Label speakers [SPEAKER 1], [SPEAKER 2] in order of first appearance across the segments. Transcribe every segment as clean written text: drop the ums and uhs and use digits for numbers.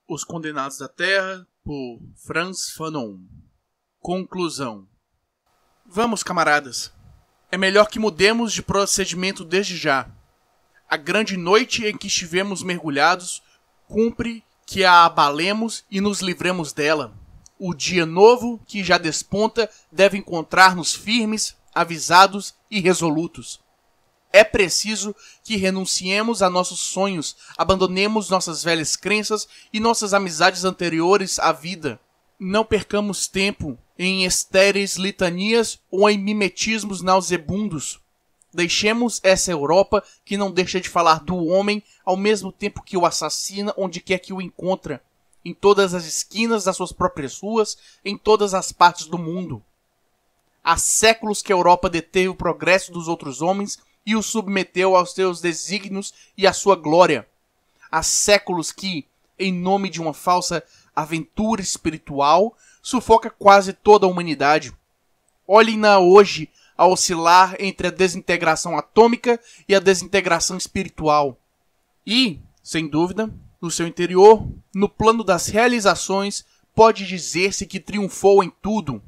[SPEAKER 1] Os Condenados da Terra, por Frantz Fanon. Conclusão. Vamos, camaradas. É melhor que mudemos de procedimento desde já. A grande noite em que estivemos mergulhados, cumpre que a abalemos e nos livremos dela. O dia novo que já desponta deve encontrar-nos firmes, avisados e resolutos. É preciso que renunciemos a nossos sonhos, abandonemos nossas velhas crenças e nossas amizades anteriores à vida. Não percamos tempo em estéreis litanias ou em mimetismos nauseabundos. Deixemos essa Europa que não deixa de falar do homem ao mesmo tempo que o assassina onde quer que o encontra, em todas as esquinas das suas próprias ruas, em todas as partes do mundo. Há séculos que a Europa deteve o progresso dos outros homens e o submeteu aos seus desígnios e à sua glória. Há séculos que, em nome de uma falsa aventura espiritual, sufoca quase toda a humanidade. Olhem-na hoje a oscilar entre a desintegração atômica e a desintegração espiritual. E, sem dúvida, no seu interior, no plano das realizações, pode dizer-se que triunfou em tudo.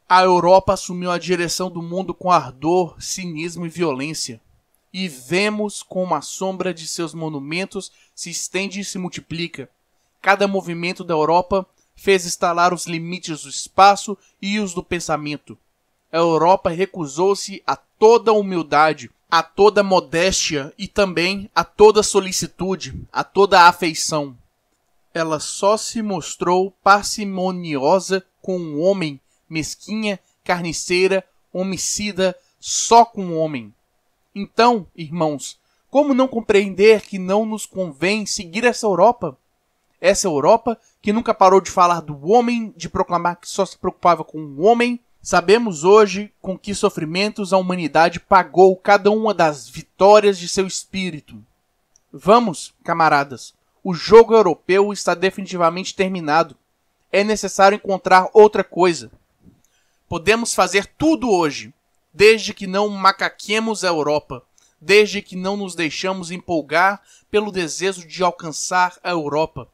[SPEAKER 1] A Europa assumiu a direção do mundo com ardor, cinismo e violência. E vemos como a sombra de seus monumentos se estende e se multiplica. Cada movimento da Europa fez estalar os limites do espaço e os do pensamento. A Europa recusou-se a toda humildade, a toda modéstia e também a toda solicitude, a toda afeição. Ela só se mostrou parcimoniosa com um homem, mesquinha, carniceira, homicida, só com o homem. Então, irmãos, como não compreender que não nos convém seguir essa Europa? Essa Europa que nunca parou de falar do homem, de proclamar que só se preocupava com o homem. Sabemos hoje com que sofrimentos a humanidade pagou cada uma das vitórias de seu espírito. Vamos, camaradas, o jogo europeu está definitivamente terminado. É necessário encontrar outra coisa. Podemos fazer tudo hoje, desde que não macaquemos a Europa, desde que não nos deixamos empolgar pelo desejo de alcançar a Europa.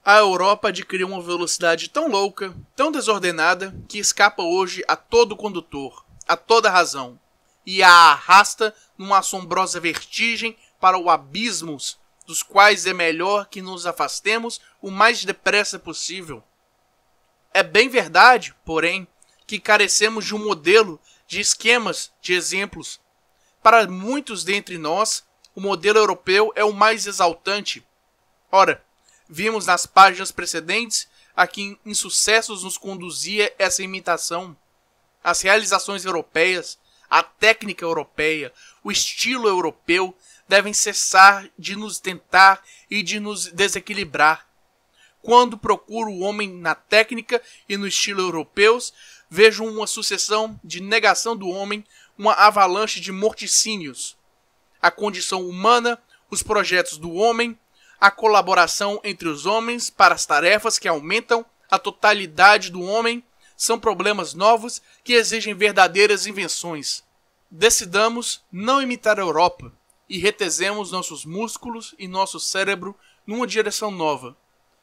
[SPEAKER 1] A Europa adquiriu uma velocidade tão louca, tão desordenada, que escapa hoje a todo condutor, a toda razão, e a arrasta numa assombrosa vertigem para os abismos, dos quais é melhor que nos afastemos o mais depressa possível. É bem verdade, porém, que carecemos de um modelo, de esquemas, de exemplos. Para muitos dentre nós, o modelo europeu é o mais exaltante. Ora, vimos nas páginas precedentes a que insucessos nos conduzia essa imitação. As realizações europeias, a técnica europeia, o estilo europeu devem cessar de nos tentar e de nos desequilibrar. Quando procuro o homem na técnica e no estilo europeus, vejo uma sucessão de negação do homem, uma avalanche de morticínios. A condição humana, os projetos do homem, a colaboração entre os homens para as tarefas que aumentam a totalidade do homem são problemas novos que exigem verdadeiras invenções. Decidamos não imitar a Europa e retesemos nossos músculos e nosso cérebro numa direção nova.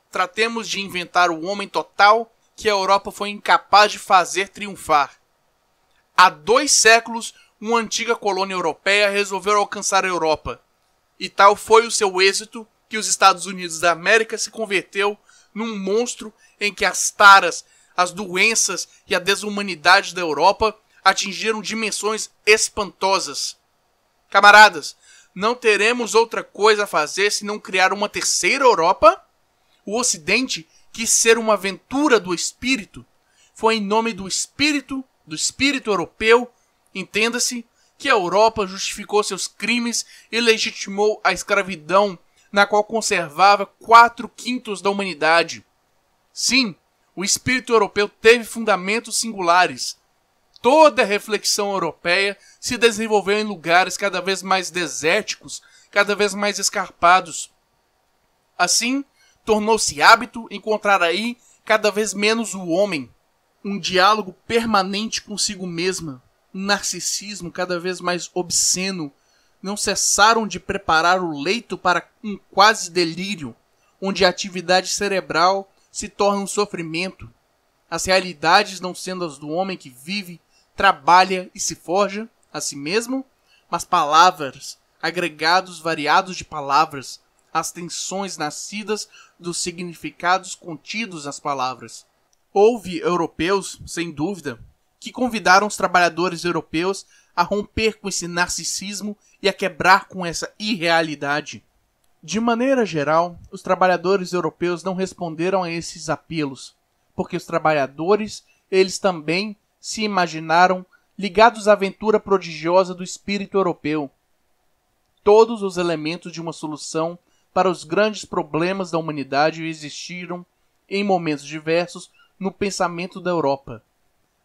[SPEAKER 1] Tratemos de inventar o homem total que a Europa foi incapaz de fazer triunfar. Há 2 séculos, uma antiga colônia europeia resolveu alcançar a Europa, e tal foi o seu êxito que os Estados Unidos da América se converteu num monstro em que as taras, as doenças e a desumanidade da Europa atingiram dimensões espantosas. Camaradas, não teremos outra coisa a fazer senão criar uma terceira Europa? O Ocidente quis ser uma aventura do espírito. Foi em nome do espírito europeu, entenda-se, que a Europa justificou seus crimes e legitimou a escravidão, na qual conservava 4/5 da humanidade. Sim, o espírito europeu teve fundamentos singulares. Toda a reflexão europeia se desenvolveu em lugares cada vez mais desérticos, cada vez mais escarpados. Assim, tornou-se hábito encontrar aí cada vez menos o homem, um diálogo permanente consigo mesma, um narcisismo cada vez mais obsceno, não cessaram de preparar o leito para um quase delírio, onde a atividade cerebral se torna um sofrimento, as realidades não sendo as do homem que vive, trabalha e se forja a si mesmo, mas palavras, agregados variados de palavras, as tensões nascidas dos significados contidos nas palavras. Houve europeus, sem dúvida, que convidaram os trabalhadores europeus a romper com esse narcisismo e a quebrar com essa irrealidade. De maneira geral, os trabalhadores europeus não responderam a esses apelos, porque os trabalhadores, eles também se imaginaram ligados à aventura prodigiosa do espírito europeu. Todos os elementos de uma solução para os grandes problemas da humanidade existiram, em momentos diversos, no pensamento da Europa.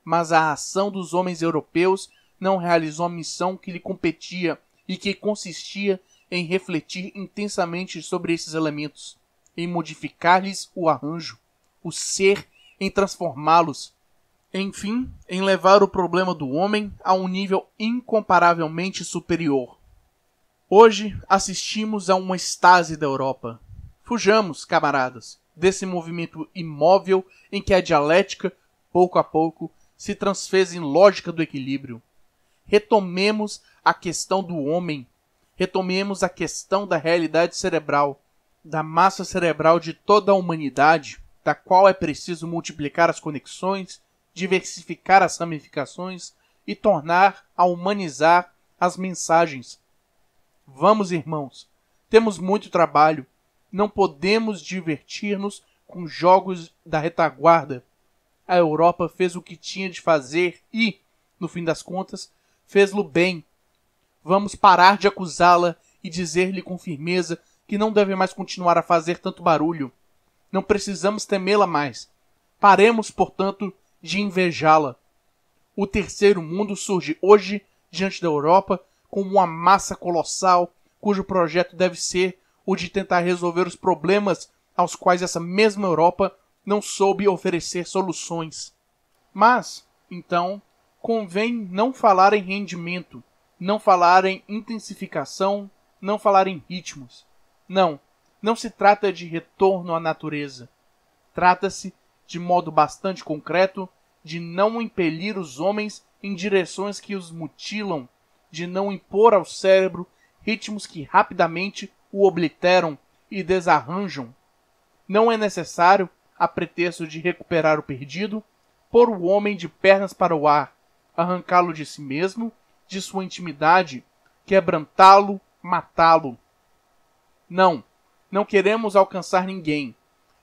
[SPEAKER 1] Mas a ação dos homens europeus não realizou a missão que lhe competia e que consistia em refletir intensamente sobre esses elementos, em modificar-lhes o arranjo, o ser, em transformá-los, enfim, em levar o problema do homem a um nível incomparavelmente superior. Hoje assistimos a uma estase da Europa. Fujamos, camaradas, desse movimento imóvel em que a dialética, pouco a pouco, se transfez em lógica do equilíbrio. Retomemos a questão do homem, retomemos a questão da realidade cerebral, da massa cerebral de toda a humanidade, da qual é preciso multiplicar as conexões, diversificar as ramificações e tornar a humanizar as mensagens. Vamos, irmãos, temos muito trabalho, não podemos divertir-nos com jogos da retaguarda. A Europa fez o que tinha de fazer e, no fim das contas, fez-lo bem. Vamos parar de acusá-la e dizer-lhe com firmeza que não deve mais continuar a fazer tanto barulho. Não precisamos temê-la mais. Paremos, portanto, de invejá-la. O terceiro mundo surge hoje diante da Europa como uma massa colossal cujo projeto deve ser o de tentar resolver os problemas aos quais essa mesma Europa não soube oferecer soluções. Mas, então, convém não falar em rendimento, não falar em intensificação, não falar em ritmos. Não se trata de retorno à natureza. Trata-se, de modo bastante concreto, de não impelir os homens em direções que os mutilam, de não impor ao cérebro ritmos que rapidamente o obliteram e desarranjam. Não é necessário, a pretexto de recuperar o perdido, pôr o homem de pernas para o ar, arrancá-lo de si mesmo, de sua intimidade, quebrantá-lo, matá-lo. Não queremos alcançar ninguém.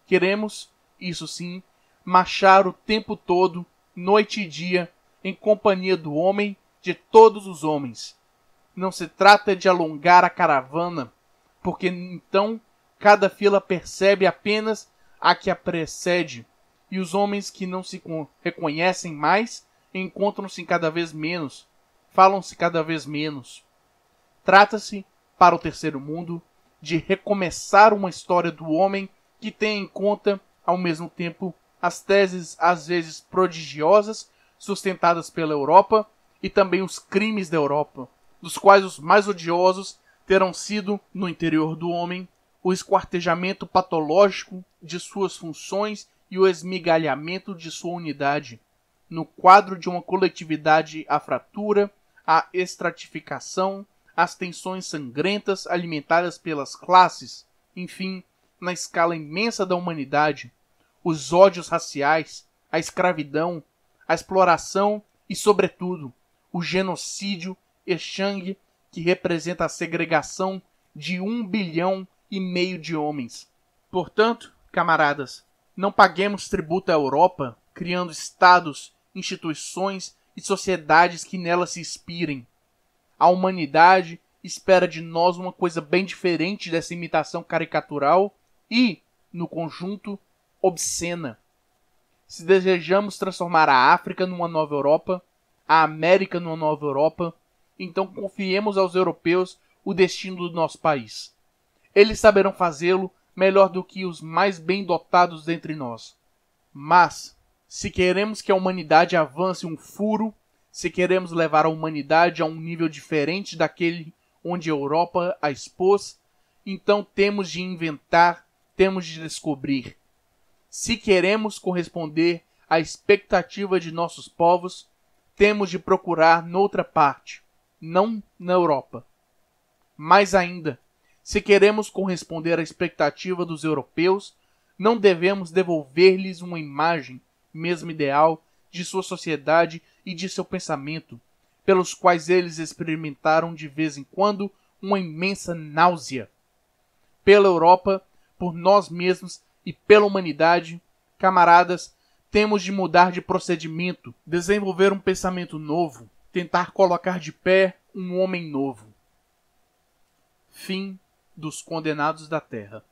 [SPEAKER 1] Queremos, isso sim, marchar o tempo todo, noite e dia, em companhia do homem, de todos os homens. Não se trata de alongar a caravana, porque então cada fila percebe apenas a que a precede, e os homens que não se reconhecem mais encontram-se cada vez menos, falam-se cada vez menos. Trata-se, para o terceiro mundo, de recomeçar uma história do homem que tenha em conta, ao mesmo tempo, as teses às vezes prodigiosas sustentadas pela Europa e também os crimes da Europa, dos quais os mais odiosos terão sido, no interior do homem, o esquartejamento patológico de suas funções e o esmigalhamento de sua unidade. No quadro de uma coletividade, a fratura, a estratificação, as tensões sangrentas alimentadas pelas classes, enfim, na escala imensa da humanidade, os ódios raciais, a escravidão, a exploração e, sobretudo, o genocídio exangue que representa a segregação de 1,5 bilhão de homens. Portanto, camaradas, não paguemos tributo à Europa, criando estados, instituições e sociedades que nela se inspirem. A humanidade espera de nós uma coisa bem diferente dessa imitação caricatural e, no conjunto, obscena. Se desejamos transformar a África numa nova Europa, a América numa nova Europa, então confiemos aos europeus o destino do nosso país. Eles saberão fazê-lo melhor do que os mais bem dotados dentre nós. Mas, se queremos que a humanidade avance um furo, se queremos levar a humanidade a um nível diferente daquele onde a Europa a expôs, então temos de inventar, temos de descobrir. Se queremos corresponder à expectativa de nossos povos, temos de procurar noutra parte, não na Europa. Mais ainda, se queremos corresponder à expectativa dos europeus, não devemos devolver-lhes uma imagem, mesmo ideal, de sua sociedade e de seu pensamento, pelos quais eles experimentaram de vez em quando uma imensa náusea. Pela Europa, por nós mesmos e pela humanidade, camaradas, temos de mudar de procedimento, desenvolver um pensamento novo, tentar colocar de pé um homem novo. Fim dos Condenados da Terra.